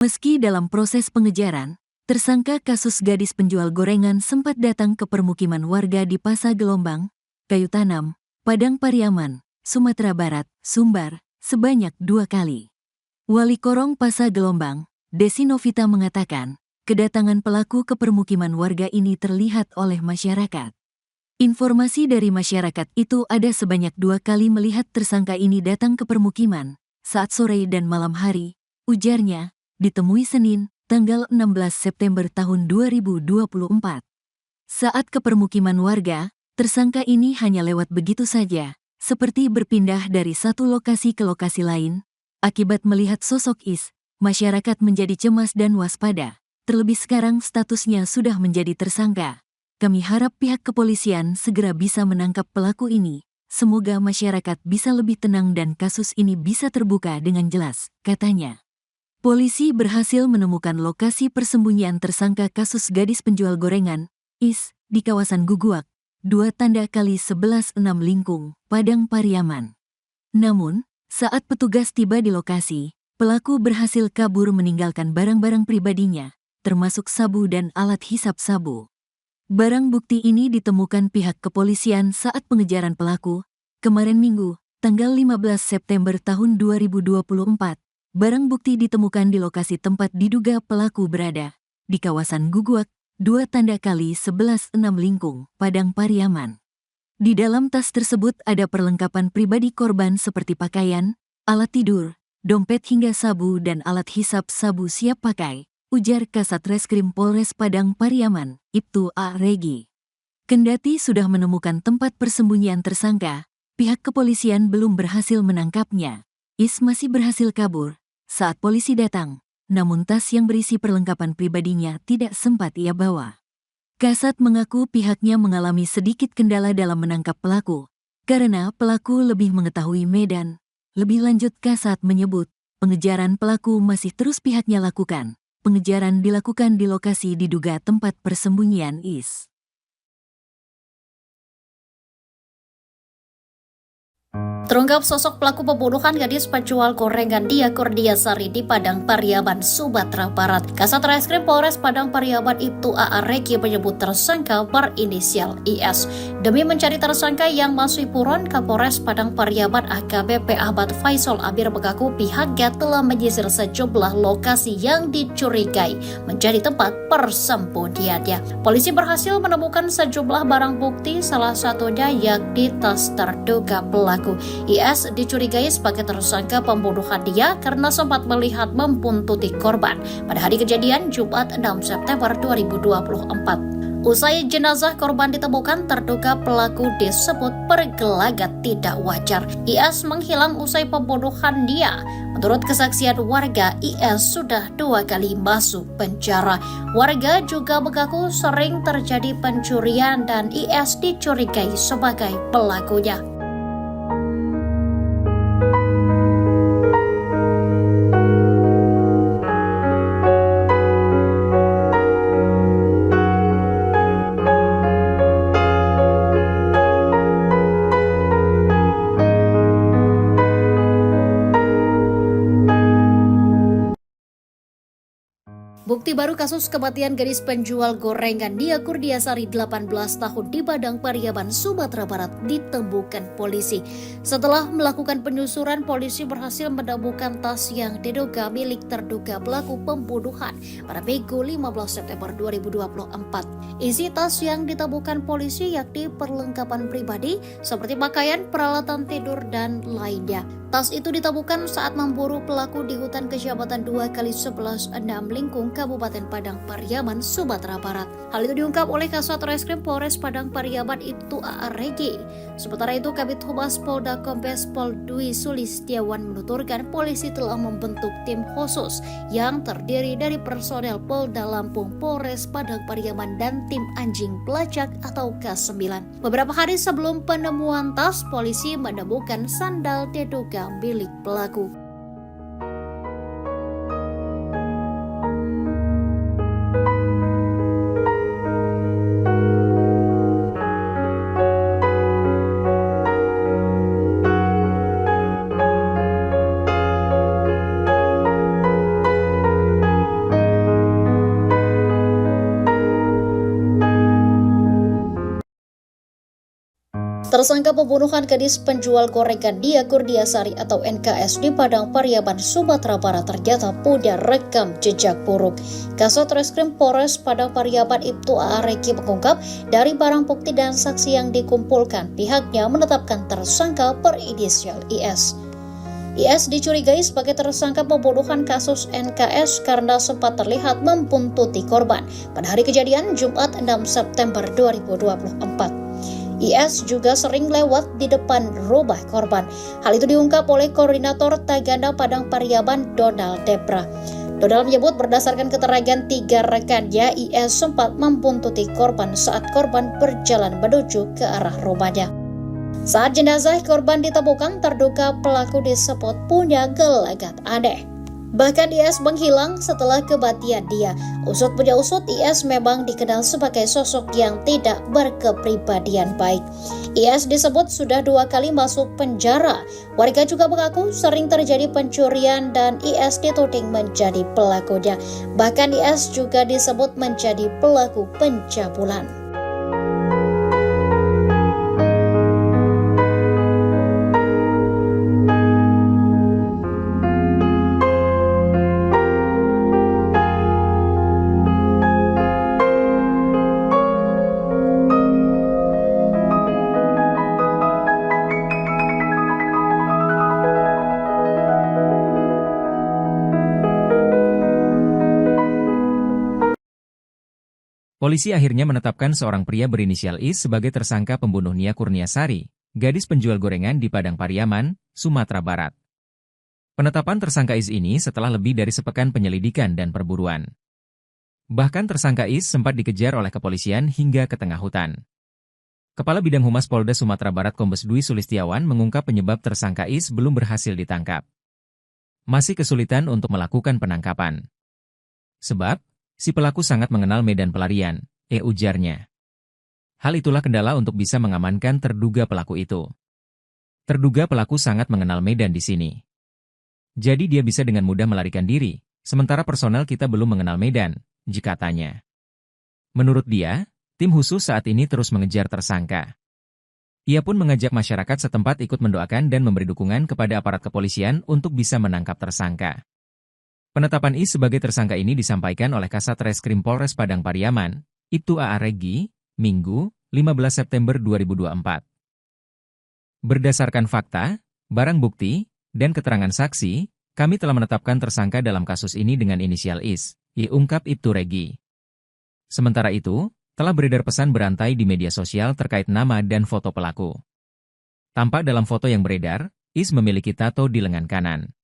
Meski dalam proses pengejaran, tersangka kasus gadis penjual gorengan sempat datang ke permukiman warga di Pasa Gelombang, Kayu Tanam, Padang Pariaman, Sumatera Barat, Sumbar, sebanyak 2 kali. Wali Korong Pasa Gelombang, Desi Novita mengatakan, kedatangan pelaku ke permukiman warga ini terlihat oleh masyarakat. Informasi dari masyarakat itu ada sebanyak 2 kali melihat tersangka ini datang ke permukiman, saat sore dan malam hari, ujarnya, ditemui Senin, tanggal 16 September tahun 2024. Saat ke permukiman warga, tersangka ini hanya lewat begitu saja, seperti berpindah dari satu lokasi ke lokasi lain. Akibat melihat sosok Is, masyarakat menjadi cemas dan waspada, terlebih sekarang statusnya sudah menjadi tersangka. Kami harap pihak kepolisian segera bisa menangkap pelaku ini. Semoga masyarakat bisa lebih tenang dan kasus ini bisa terbuka dengan jelas, katanya. Polisi berhasil menemukan lokasi persembunyian tersangka kasus gadis penjual gorengan, Is, di kawasan Guguak, 2x11 6 Lingkung, Padang Pariaman. Namun, saat petugas tiba di lokasi, pelaku berhasil kabur meninggalkan barang-barang pribadinya, termasuk sabu dan alat hisap sabu. Barang bukti ini ditemukan pihak kepolisian saat pengejaran pelaku, kemarin Minggu, tanggal 15 September tahun 2024. Barang bukti ditemukan di lokasi tempat diduga pelaku berada, di kawasan Guguak, 2x11 6 Lingkung, Padang Pariaman. Di dalam tas tersebut ada perlengkapan pribadi korban seperti pakaian, alat tidur, dompet hingga sabu dan alat hisap sabu siap pakai, ujar Kasat Reskrim Polres Padang Pariaman, Ibtu A. Regi. Kendati sudah menemukan tempat persembunyian tersangka, pihak kepolisian belum berhasil menangkapnya. Is masih berhasil kabur saat polisi datang, namun tas yang berisi perlengkapan pribadinya tidak sempat ia bawa. Kasat mengaku pihaknya mengalami sedikit kendala dalam menangkap pelaku, karena pelaku lebih mengetahui medan. Lebih lanjut Kasat menyebut, pengejaran pelaku masih terus pihaknya lakukan. Pengejaran dilakukan di lokasi diduga tempat persembunyian Is. Terungkap sosok pelaku pembunuhan gadis penjual gorengan Dia Kurniasari di Padang Pariaman, Sumatera Barat. Kasat Reskrim Polres Padang Pariaman Ibtu A. Regi menyebut tersangka berinisial IS. Demi mencari tersangka yang masih buron, Kapolres Padang Pariaman AKBP Ahmad Faisal Amir mengaku pihaknya telah menyisir sejumlah lokasi yang dicurigai menjadi tempat persembunyiannya. Polisi berhasil menemukan sejumlah barang bukti, salah satunya yakni tas terduga pelaku. IS dicurigai sebagai tersangka pembunuhan Dia karena sempat melihat membuntuti korban pada hari kejadian Jumat 6 September 2024. Usai jenazah korban ditemukan, terduga pelaku disebut bergelagat tidak wajar. IS menghilang usai pembunuhan Dia. Menurut kesaksian warga, IS sudah 2 kali masuk penjara. Warga juga mengaku sering terjadi pencurian dan IS dicurigai sebagai pelakunya. Bukti baru kasus kematian gadis penjual gorengan Dia Kurniasari 18 tahun di Padang Pariaman, Sumatera Barat ditemukan polisi. Setelah melakukan penyusuran, polisi berhasil menemukan tas yang diduga milik terduga pelaku pembunuhan pada Minggu 15 September 2024. Isi tas yang ditemukan polisi yakni perlengkapan pribadi seperti pakaian, peralatan tidur, dan lainnya. Tas itu ditemukan saat memburu pelaku di hutan kecamatan 2x11 6 Lingkung, Kabupaten Padang Pariaman, Sumatera Barat. Hal itu diungkap oleh Kasat Reskrim Polres Padang Pariaman Ibtu A. Regi. Sementara itu, Kabid Humas Polda Kombes Pol Dwi Sulistiawan menuturkan polisi telah membentuk tim khusus yang terdiri dari personel Polda Lampung, Polres Padang Pariaman, dan tim anjing pelacak atau K9. Beberapa hari sebelum penemuan tas, polisi menemukan sandal diduga milik pelaku. Tersangka pembunuhan gadis penjual gorengan Dia Kurniasari atau NKS di Padang Pariaman, Sumatera Barat ternyata punya rekam jejak buruk. Kasat Reskrim Polres Padang Pariaman Ibtu A.A. Regi mengungkap dari barang bukti dan saksi yang dikumpulkan, pihaknya menetapkan tersangka berinisial IS. IS dicurigai sebagai tersangka pembunuhan kasus NKS karena sempat terlihat membuntuti korban pada hari kejadian Jumat 6 September 2024. IS juga sering lewat di depan rumah korban. Hal itu diungkap oleh Koordinator Tagana Padang Pariaman Donald Debra. Donald menyebut berdasarkan keterangan 3 rekannya, IS sempat membuntuti korban saat korban berjalan menuju ke arah rumahnya. Saat jenazah korban ditemukan, terduga pelaku disebut punya gelagat aneh. Bahkan IS menghilang setelah kematian dia. Usut punya usut, IS memang dikenal sebagai sosok yang tidak berkepribadian baik. IS disebut sudah 2 kali masuk penjara. Warga juga mengaku sering terjadi pencurian dan IS dituding menjadi pelakunya. Bahkan IS juga disebut menjadi pelaku pencabulan. Polisi akhirnya menetapkan seorang pria berinisial IS sebagai tersangka pembunuh Nia Kurniasari, gadis penjual gorengan di Padang Pariaman, Sumatera Barat. Penetapan tersangka IS ini setelah lebih dari sepekan penyelidikan dan perburuan. Bahkan tersangka IS sempat dikejar oleh kepolisian hingga ke tengah hutan. Kepala Bidang Humas Polda Sumatera Barat Kombes Dwi Sulistiawan mengungkap penyebab tersangka IS belum berhasil ditangkap. Masih kesulitan untuk melakukan penangkapan. Sebab, si pelaku sangat mengenal medan pelarian, ujarnya. Hal itulah kendala untuk bisa mengamankan terduga pelaku itu. Terduga pelaku sangat mengenal medan di sini. Jadi dia bisa dengan mudah melarikan diri, sementara personel kita belum mengenal medan, katanya. Menurut dia, tim khusus saat ini terus mengejar tersangka. Ia pun mengajak masyarakat setempat ikut mendoakan dan memberi dukungan kepada aparat kepolisian untuk bisa menangkap tersangka. Penetapan IS sebagai tersangka ini disampaikan oleh Kasat Reskrim Polres Padang Pariaman, Ibtu A.A. Regi, Minggu, 15 September 2024. Berdasarkan fakta, barang bukti, dan keterangan saksi, kami telah menetapkan tersangka dalam kasus ini dengan inisial IS, ungkap Ibtu Regi. Sementara itu, telah beredar pesan berantai di media sosial terkait nama dan foto pelaku. Tampak dalam foto yang beredar, IS memiliki tato di lengan kanan.